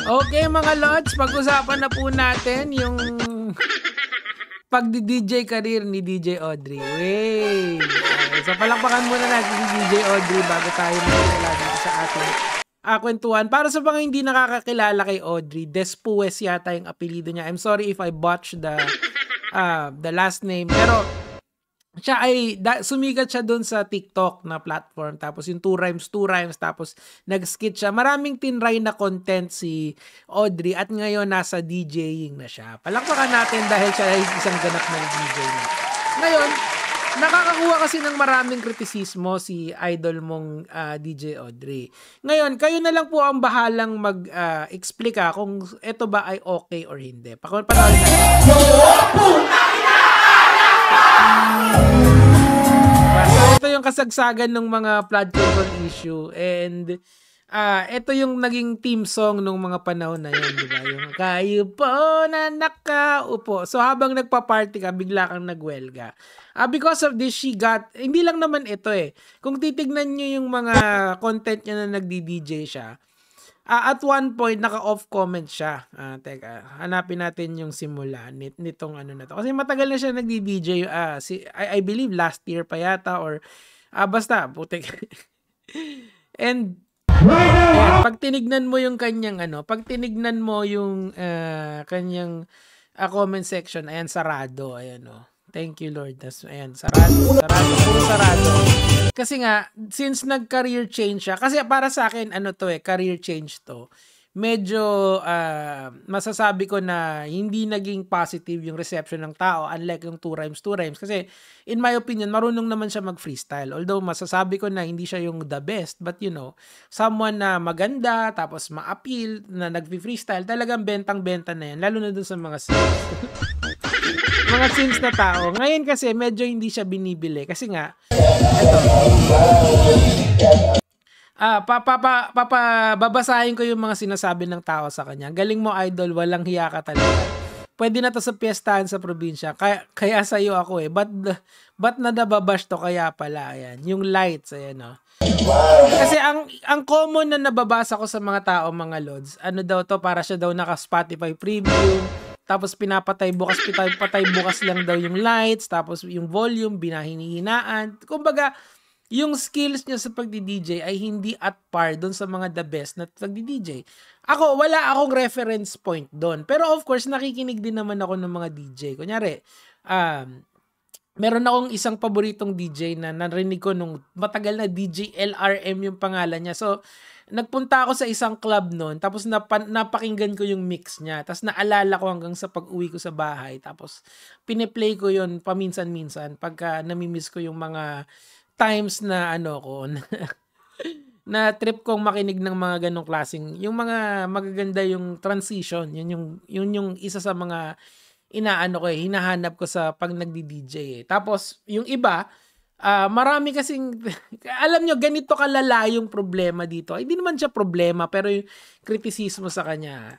Okay mga lods, pag-usapan na po natin yung pagdi-DJ career ni DJ Audrey. Wey! Okay, so palakpakan muna natin si DJ Audrey bago tayo magkakala dito sa ating kwentuhan. Para sa mga hindi nakakakilala kay Audrey, Despues yata yung apelido niya. I'm sorry if I botched the last name. Pero siya ay sumikat siya doon sa TikTok na platform, tapos yung 2 rhymes tapos nag-skit siya. Maraming tinry na content si Audrey at ngayon nasa DJing na siya. Palakpakan natin dahil siya ay isang ganap na DJ na. Ngayon, nakakakuha kasi ng maraming kritisismo si idol mong DJ Audrey. Ngayon, kayo na lang po ang bahalang mag-explica kung ito ba ay okay or hindi. Panoorin natin. So, ito yung kasagsagan ng mga flood control issue and ito yung naging theme song nung mga panahon na yun, di ba? Yung kayo po na nakaupo. So habang nagpa-party ka, bigla kang nagwelga. Because of this, she got, hindi lang naman ito kung titignan nyo yung mga content niya na nagdi-DJ siya, at one point, naka-off comment siya. Teka, hanapin natin yung simula nitong ano na to. Kasi matagal na siya nagdi-DJ. I believe last year pa yata or basta, putik. And pag tinignan mo yung kanyang pag tinignan mo yung kanyang comment section, ayan, sarado. Ayan, thank you Lord. Ayan, sarado, puro sarado. Kasi nga, since nag-career change siya, kasi para sa akin, career change to, medyo masasabi ko na hindi naging positive yung reception ng tao, unlike yung 2 rhymes. Kasi, in my opinion, marunong naman siya mag-freestyle. Although, masasabi ko na hindi siya yung the best, but someone na maganda, tapos ma-appeal, na nag-freestyle, talagang bentang-benta na yan, lalo na dun sa mga mga sims na tao. Ngayon kasi medyo hindi siya binibili kasi nga babasahin ko yung mga sinasabi ng tao sa kanya. Galing mo idol, walang hiya ka talaga. Pwede na to sa piyestahan sa probinsya. Kaya sa iyo ako Ba't na nababash to kaya pala? Ayan, yung lights, ayan Kasi ang common na nababasa ko sa mga tao, mga lods, daw to, para siya daw naka Spotify Premium. Tapos patay bukas lang daw yung lights, tapos yung volume binahinihinaan. Kumbaga, yung skills niya sa pagdi-DJ ay hindi at par doon sa mga the best na pagdi-DJ. Ako, wala akong reference point doon. Pero of course, nakikinig din naman ako ng mga DJ. Kunyari, meron akong isang paboritong DJ na narinig ko nung matagal na, DJ LRM yung pangalan niya. So, nagpunta ako sa isang club noon, tapos napakinggan ko yung mix niya. Tapos naalala ko hanggang sa pag-uwi ko sa bahay. Tapos piniplay ko yun paminsan-minsan pagka namimiss ko yung mga times na na trip kong makinig ng mga ganong klaseng, yung mga magaganda yung transition. Yun yung isa sa mga hinahanap ko sa pag nagdi-DJ. Tapos yung iba, marami kasing, alam nyo, ganito kalala yung problema dito. Hindi naman siya problema, pero yung kritisismo sa kanya.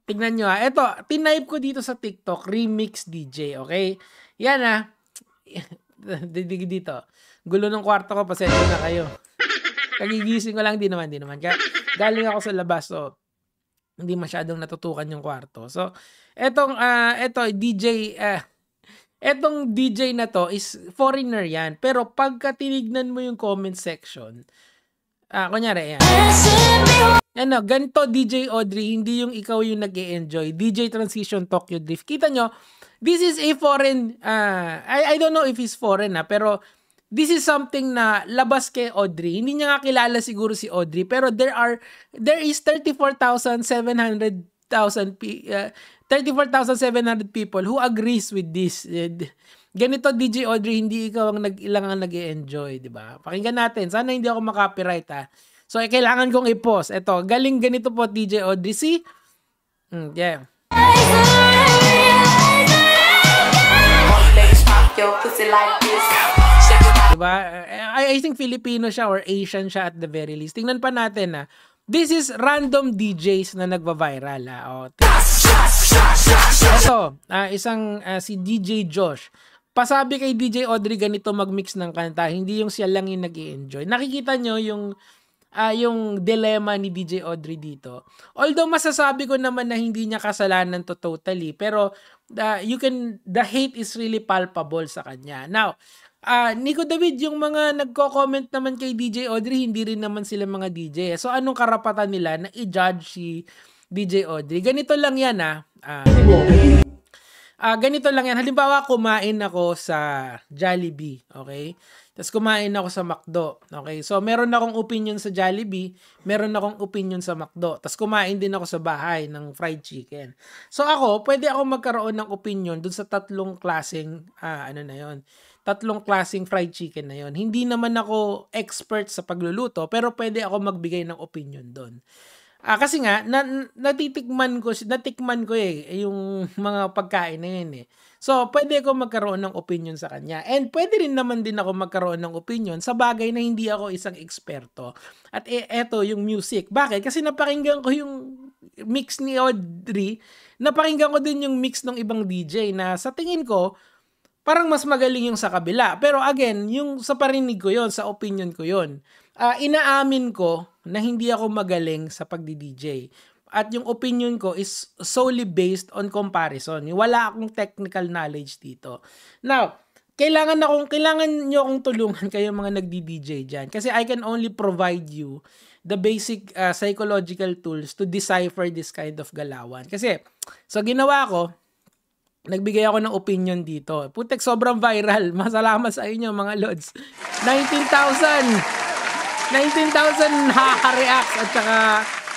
Tignan nyo Ito, tinype ko dito sa TikTok, remix DJ, okay? Yan dito. Gulo ng kwarto ko, pasensya na kayo. Kagigising ko lang, di naman. Galing ako sa labas, so hindi masyadong natutukan yung kwarto. So, etong DJ na to is foreigner yan. Pero pagka tinignan mo yung comment section, kunyari, yan. Ganito DJ Audrey, hindi yung ikaw yung nag-e-enjoy. DJ Transition Tokyo Drift. Kita nyo, this is a foreign, I don't know if it's foreign pero this is something na labas kay Audrey. Hindi niya nga kilala siguro si Audrey, pero there is 34,700 people who agrees with this. Ganito DJ Audrey, hindi ikaw ang nag-e-enjoy, di ba? Pakinggan natin. Sana hindi ako makopyright So kailangan kong i-pause. Ito, galing ganito po DJ Audrey. See? Yeah. Diba? I think Filipino siya or Asian siya at the very least. Tingnan pa natin This is random DJs na nagva-viral. Ito, isang si DJ Josh. Pasabi kay DJ Audrey ganito mag-mix ng kanta, hindi yung siya lang yung nag-i-enjoy. Nakikita nyo yung yung dilemma ni DJ Audrey dito. Although masasabi ko naman na hindi niya kasalanan to totally, pero the hate is really palpable sa kanya. Now, Nico David, yung mga nagko-comment naman kay DJ Audrey, hindi rin naman sila mga DJ. So anong karapatan nila na i-judge si DJ Audrey? Ganito lang yan ganito lang yan. Halimbawa, kumain ako sa Jollibee, okay? Tapos kumain ako sa McDo, okay? So, meron akong opinion sa Jollibee, meron akong opinion sa McDo. Tapos kumain din ako sa bahay ng fried chicken. So, pwede ako magkaroon ng opinion dun sa tatlong klaseng, tatlong klaseng fried chicken na yon. Hindi naman ako expert sa pagluluto, pero pwede ako magbigay ng opinion doon. Kasi nga, natikman ko yung mga pagkain na yun eh. So, pwede ako magkaroon ng opinion sa kanya. And pwede rin naman din ako magkaroon ng opinion sa bagay na hindi ako isang eksperto. At eto yung music. Bakit? Kasi napakinggan ko yung mix ni Audrey. Napakinggan ko din yung mix ng ibang DJ na sa tingin ko, parang mas magaling yung sa kabila. Pero again, yung sa parinig ko yon, sa opinion ko yon. Inaamin ko na hindi ako magaling sa pagdi-DJ. At yung opinion ko is solely based on comparison. Wala akong technical knowledge dito. Now, kailangan nyo akong tulungan kayo mga nagdi-DJ dyan. Kasi I can only provide you the basic psychological tools to decipher this kind of galawan. Kasi, so ginawa ko, nagbigay ako ng opinion dito. Putek, sobrang viral. Masalamat sa inyo mga lods. 19,000 haka-reacts at saka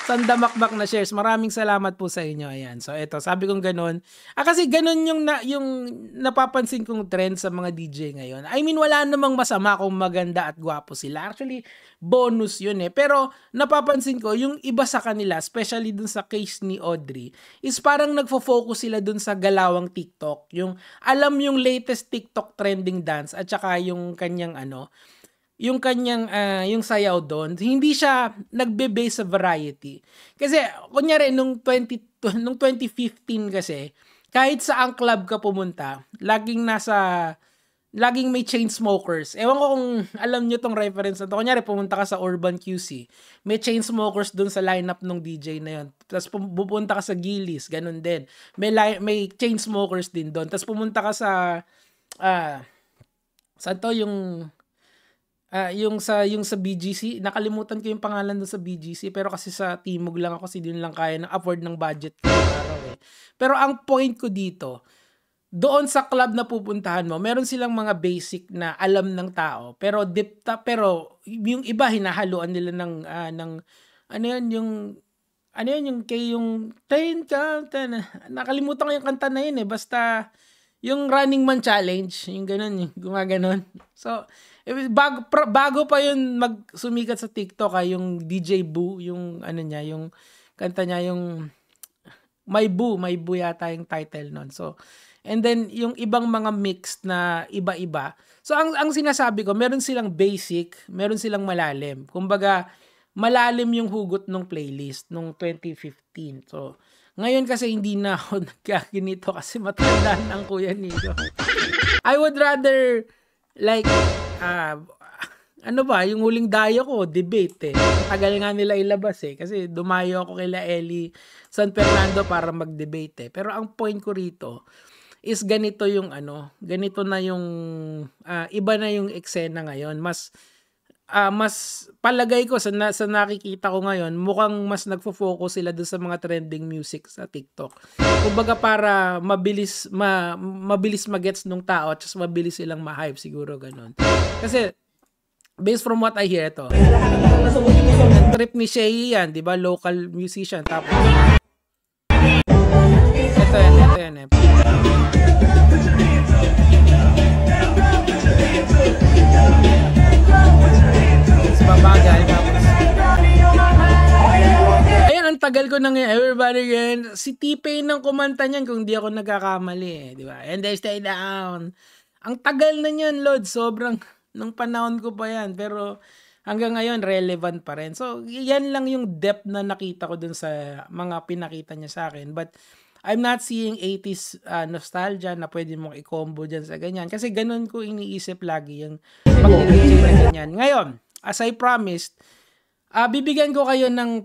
sandamakbak na shares. Maraming salamat po sa inyo. Ayan. So, eto. Sabi kong ganun. Kasi ganun yung napapansin kong trend sa mga DJ ngayon. I mean, wala namang masama kung maganda at gwapo sila. Actually, bonus yun eh. Pero, napapansin ko, yung iba sa kanila, especially dun sa case ni Audrey, is parang nagfo-focus sila dun sa galawang TikTok. Yung, alam yung latest TikTok trending dance at saka yung kanyang yung sayaw doon, hindi siya nagbe-base sa variety. Kasi, kunyari, nung 2015 kasi, kahit saang club ka pumunta, laging may Chainsmokers. Ewan ko kung alam nyo tong reference na to. Kunyari, pumunta ka sa Urban QC, may Chainsmokers doon sa lineup ng DJ na yon. Tapos pupunta ka sa Gillies, ganun din. May Chainsmokers din doon. Tapos pumunta ka sa saan to yung sa BGC, nakalimutan ko yung pangalan doon sa BGC, pero kasi sa Timog lang ako, kasi din lang kaya ng afford ng budget ko araw eh. Pero ang point ko dito, doon sa club na pupuntahan mo, meron silang mga basic na alam ng tao, pero yung iba hinahaluan nila ng nakalimutan ko yung kanta na yun eh, basta yung Running Man Challenge, yung ganun, yung gumaganon. So, bago pa yun sumikat sa TikTok, yung DJ Boo, yung yung kanta niya, yung My Boo yata yung title nun. So, and then, yung ibang mga mix na iba-iba. So, ang sinasabi ko, meron silang basic, meron silang malalim. Kumbaga, malalim yung hugot ng playlist nung 2015. So, ngayon kasi hindi na ako nagkaginito kasi matanda ng kuya nito. I would rather yung huling dayo ko, debate eh. Tagal nga nila ilabas eh. Kasi dumayo ako kila Ellie San Fernando para mag-debate eh. Pero ang point ko rito is ganito yung ganito na yung iba na yung eksena ngayon. Mas palagay ko sa nakikita ko ngayon, mukhang mas nagfo-focus sila doon sa mga trending music sa TikTok. Kumbaga para mabilis magets nung tao at just mabilis silang ma-hype, siguro ganun. Kasi based from what I hear, ito trip ni Shay yan, di ba? Local musician. Tapos ito yan. Babagay. Ayan, ang tagal ko nang everybody again. Si T-Pain ng kumanta niyan kung di ako nagkakamali eh, di ba? And they stay down. Ang tagal na niyan, Lord. Sobrang, nung panahon ko pa yan. Pero hanggang ngayon, relevant pa rin. So, yan lang yung depth na nakita ko dun sa mga pinakita niya sa akin. But, I'm not seeing 80s nostalgia na pwede mong i-combo dyan sa ganyan. Kasi ganun ko iniisip lagi yung pag-DJ na ganyan. Ngayon, as I promised, Bibigyan ko kayo ng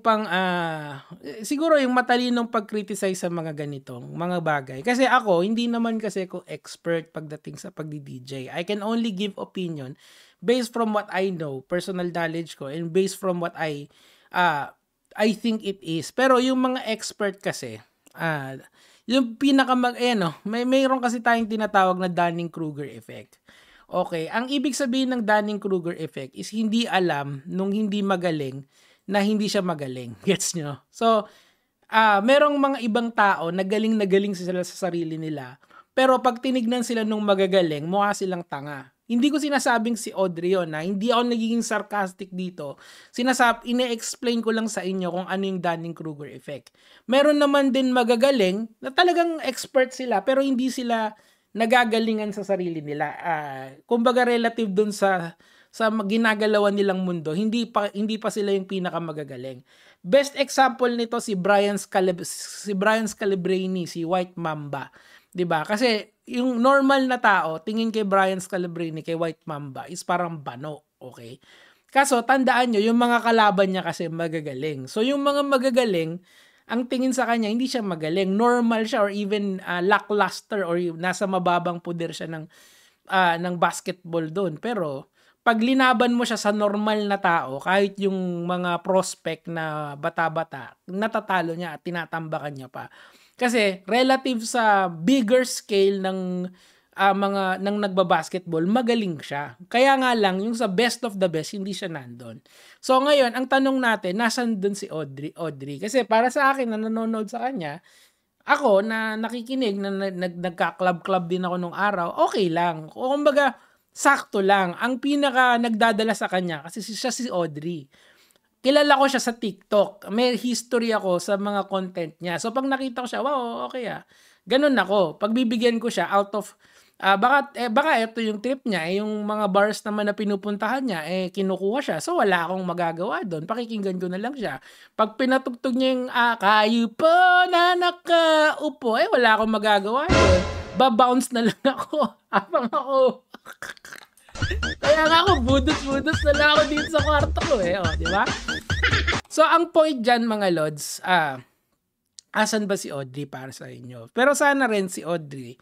siguro yung matalinong pag-criticize sa mga ganitong mga bagay. Kasi ako, hindi naman kasi ako expert pagdating sa pagdi-DJ. I can only give opinion based from what I know, personal knowledge ko, and based from what I think it is. Pero yung mga expert kasi, yung mayroon kasi tayong tinatawag na Dunning-Kruger effect. Okay, ang ibig sabihin ng Dunning-Kruger effect is hindi alam nung hindi magaling na hindi siya magaling. Gets nyo? So, merong mga ibang tao na galing sila sa sarili nila. Pero pag tinignan sila nung magagaling, mukha silang tanga. Hindi ko sinasabing si Audrey yun, hindi ako nagiging sarcastic dito. Ine-explain ko lang sa inyo kung ano yung Dunning-Kruger effect. Meron naman din magagaling na talagang expert sila pero hindi sila nagagalingan sa sarili nila. Kumbaga relative dun sa ginagalawan nilang mundo, hindi pa sila yung pinakamagagaling. Best example nito si Brian Scalabrine, si White Mamba. 'Di ba? Kasi yung normal na tao, tingin kay Brian Scalabrine, kay White Mamba is parang bano, okay? Kaso tandaan nyo, yung mga kalaban niya kasi magagaling. So yung mga magagaling, ang tingin sa kanya, hindi siya magaling. Normal siya or even lackluster or nasa mababang puder siya ng basketball doon. Pero pag linaban mo siya sa normal na tao, kahit yung mga prospect na bata-bata, natatalo niya at tinatambakan niya pa. Kasi relative sa bigger scale ng ng nagbabasketball, magaling siya. Kaya nga lang, yung sa best of the best, hindi siya nandun. So ngayon, ang tanong natin, nasan dun si Audrey? Kasi para sa akin, na nanonood sa kanya, ako na nakikinig, na nagka-club din ako nung araw, okay lang. O kumbaga, sakto lang. Ang pinaka nagdadala sa kanya, kasi siya si Audrey. Kilala ko siya sa TikTok. May history ako sa mga content niya. So pag nakita ko siya, wow, okay Ganun ako. Pagbibigyan ko siya out of baka ito yung trip niya, yung mga bars naman na pinupuntahan niya, kinukuha siya. So, wala akong magagawa doon. Pakikinggan ko na lang siya. Pag pinatugtog niya yung, kayo po na nakaupo, wala akong magagawa doon. Babounce na lang ako. Habang ako. Kaya nga ako, budos-budos na lang ako dito sa kwarto ko di ba? So, ang point dyan, mga lods, asan ba si Audrey para sa inyo? Pero sana rin si Audrey,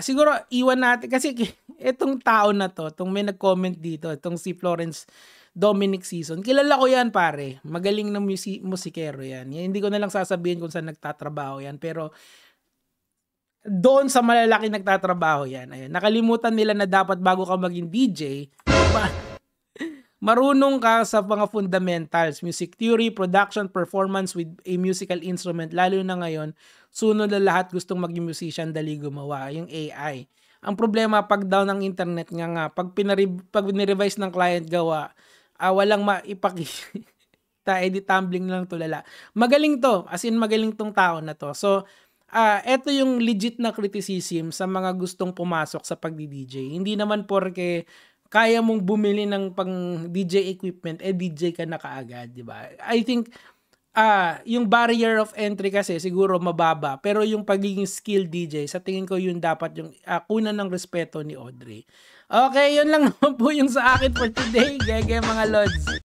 siguro iwan natin kasi itong tao na to, itong may nag-comment dito, itong si Florence Dominic Season, kilala ko yan pare, magaling na musikero yan. Hindi ko na lang sasabihin kung saan nagtatrabaho yan, pero doon sa malalaki nagtatrabaho yan. Ayun, nakalimutan nila na dapat bago ka maging DJ, marunong ka sa mga fundamentals, music theory, production, performance with a musical instrument, lalo na ngayon, sunod na lahat gustong maging musician, dali gumawa, yung AI. Ang problema pag down ng internet nga, pag nirevise ng client gawa, walang maipakita, edit tumbling lang tulala. Magaling to, as in magaling tong tao na to. So, eto yung legit na criticism sa mga gustong pumasok sa pagdi-DJ. Hindi naman porke kaya mong bumili ng pang DJ equipment, DJ ka na kaagad, di ba? I think, yung barrier of entry kasi siguro mababa, pero yung pagiging skilled DJ, sa tingin ko yun dapat yung kunan ng respeto ni Audrey. Okay, yun lang naman po yung sa akin for today, gege mga lods.